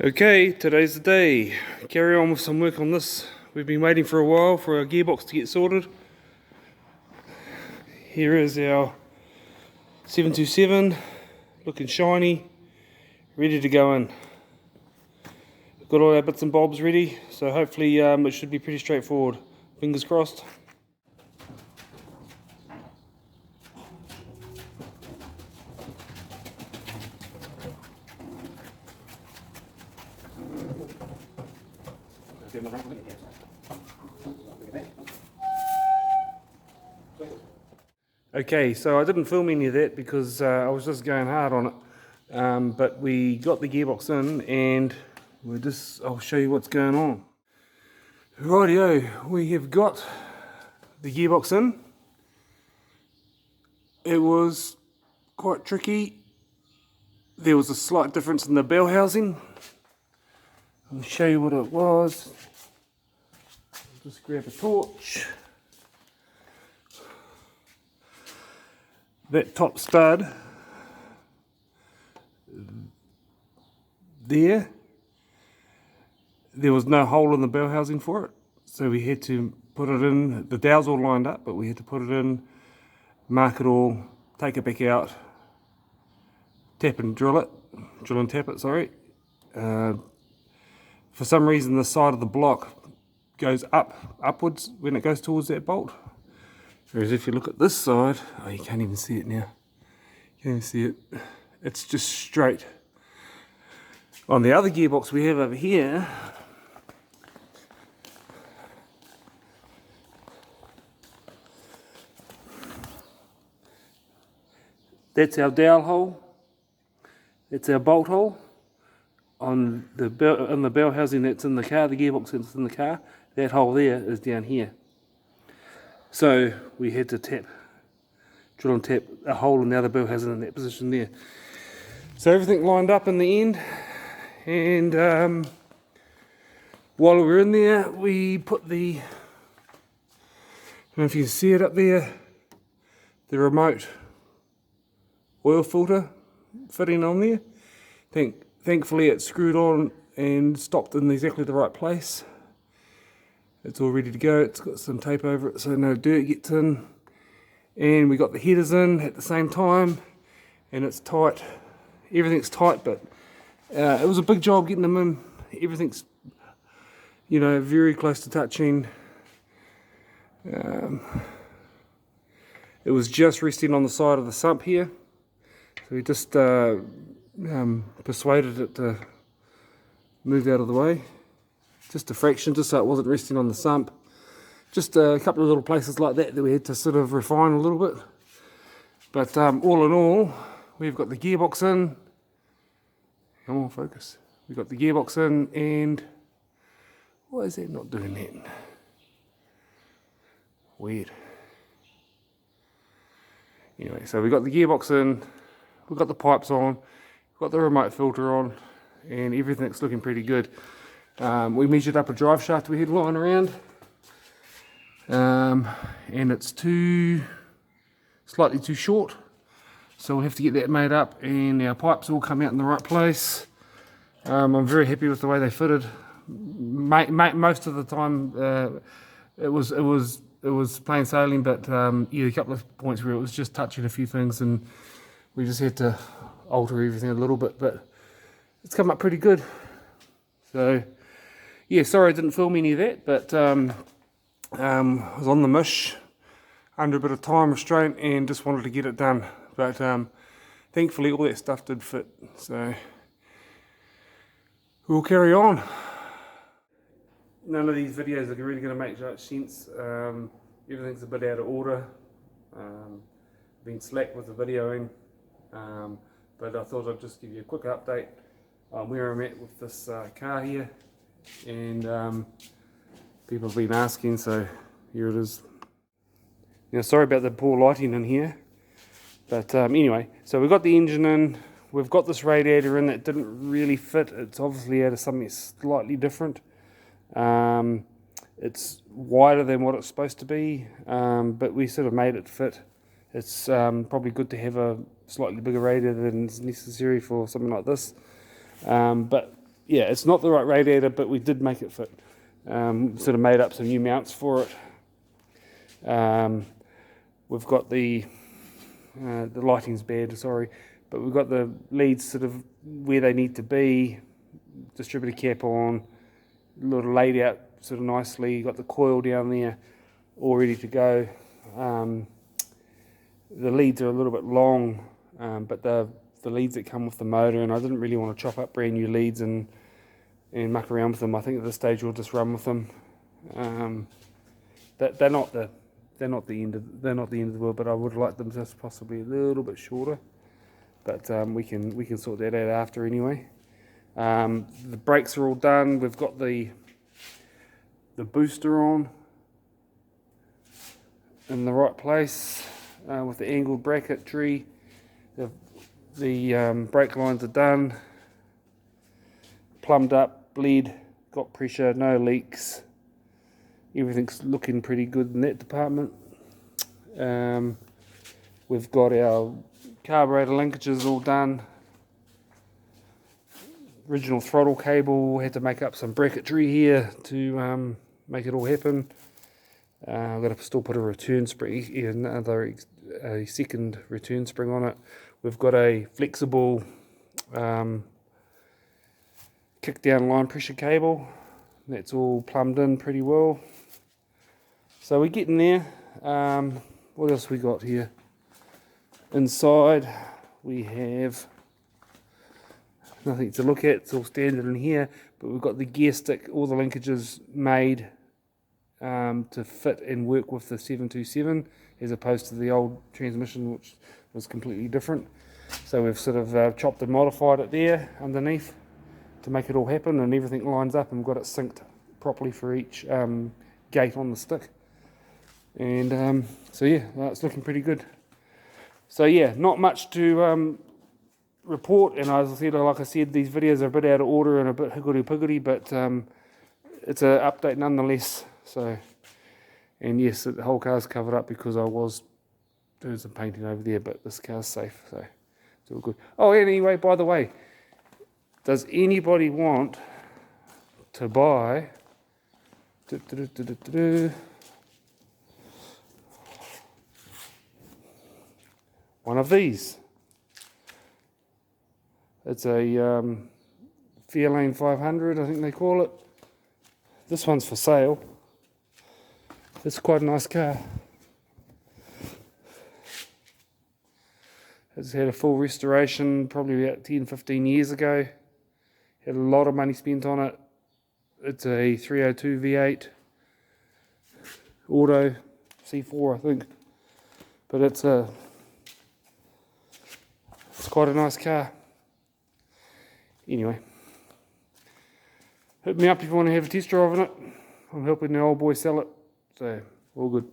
Okay, today's the day. Carry on with some work on this. We've been waiting for a while for our gearbox to get sorted. Here is our 727, looking shiny, ready to go in. We've got all our bits and bobs ready, so hopefully it should be pretty straightforward. Fingers crossed. Okay, so I didn't film any of that because I was just going hard on it, but we got the gearbox in and I'll show you what's going on. Rightio, we have got the gearbox in. It was quite tricky. There was a slight difference in the bell housing. I'll show you what it was. I'll just grab a torch. That top stud there was no hole in the bell housing for it, so we had to put it in. The dowels all lined up, but we had to put it in, mark it all, take it back out, tap and drill and tap it, sorry. For some reason the side of the block goes upwards when it goes towards that bolt. Whereas if you look at this side, oh, you can't even see it now. You can't even see it. It's just straight. On the other gearbox we have over here, that's our dowel hole. That's our bolt hole. On the bell housing that's in the car, the gearbox that's in the car, that hole there is down here. So we had to drill and tap a hole in the other bell housing in that position there. So everything lined up in the end, and while we were in there, we put the, I don't know if you can see it up there, the remote oil filter fitting on there. Thankfully it screwed on and stopped in exactly the right place. It's all ready to go. It's got some tape over it so no dirt gets in. And we got the headers in at the same time, and it's tight. Everything's tight, but it was a big job getting them in. Everything's, very close to touching. It was just resting on the side of the sump here. So we just persuaded it to move out of the way. Just a fraction, just so it wasn't resting on the sump. Just a couple of little places like that we had to sort of refine a little bit. But all in all, we've got the gearbox in. Come on, focus. We've got the gearbox in, and why is that not doing that? Weird. Anyway, so we've got the gearbox in, we've got the pipes on, we've got the remote filter on, and everything's looking pretty good. We measured up a drive shaft we had lying around, and it's slightly too short, so we'll have to get that made up, and our pipes all come out in the right place. I'm very happy with the way they fitted. Most of the time it was plain sailing, but a couple of points where it was just touching a few things, and we just had to alter everything a little bit, but it's come up pretty good. So yeah, sorry I didn't film any of that, but I was on the mish, under a bit of time restraint, and just wanted to get it done. But thankfully all that stuff did fit, so we'll carry on. None of these videos are really going to make much sense. Everything's a bit out of order. Been slack with the videoing, but I thought I'd just give you a quick update on where I'm at with this car here. And people have been asking, so here it is. Sorry about the poor lighting in here, but anyway, so we've got the engine in, we've got this radiator in that didn't really fit. It's obviously out of something slightly different. It's wider than what it's supposed to be, but we sort of made it fit. It's probably good to have a slightly bigger radiator than is necessary for something like this, but yeah, it's not the right radiator, but we did make it fit. Sort of made up some new mounts for it. We've got the lighting's bad, sorry, but we've got the leads sort of where they need to be, distributor cap on, little laid out sort of nicely, got the coil down there all ready to go. The leads are a little bit long, but the leads that come with the motor, and I didn't really want to chop up brand new leads and muck around with them. I think at this stage we'll just run with them. They're not the end of the world, but I would like them just possibly a little bit shorter. But we can sort that out after anyway. The brakes are all done. We've got the booster on in the right place with the angled bracketry. The brake lines are done, plumbed up, bled, got pressure, no leaks. Everything's looking pretty good in that department. We've got our carburetor linkages all done. Original throttle cable, had to make up some bracketry here to make it all happen. I've got to still put a return spring, a second return spring on it. We've got a flexible kick down line pressure cable. That's all plumbed in pretty well. So we're getting there. What else we got here? Inside we have nothing to look at, it's all standard in here, but we've got the gear stick, all the linkages made to fit and work with the 727 as opposed to the old transmission, which was completely different. So we've sort of chopped and modified it there underneath to make it all happen, and everything lines up, and we've got it synced properly for each gate on the stick. And so yeah, it's looking pretty good. So yeah, not much to report, and like I said, these videos are a bit out of order and a bit higgledy-piggledy, but it's an update nonetheless. So, and yes, the whole car's covered up because I was doing some painting over there, but this car's safe, so it's all good. Oh, anyway, by the way, does anybody want to buy one of these? It's a Fairlane 500, I think they call it. This one's for sale. It's quite a nice car. It's had a full restoration probably about 10-15 years ago. Had a lot of money spent on it. It's a 302 V8 auto C4, I think. But it's quite a nice car. Anyway, hit me up if you want to have a test drive on it. I'm helping the old boy sell it, so all good.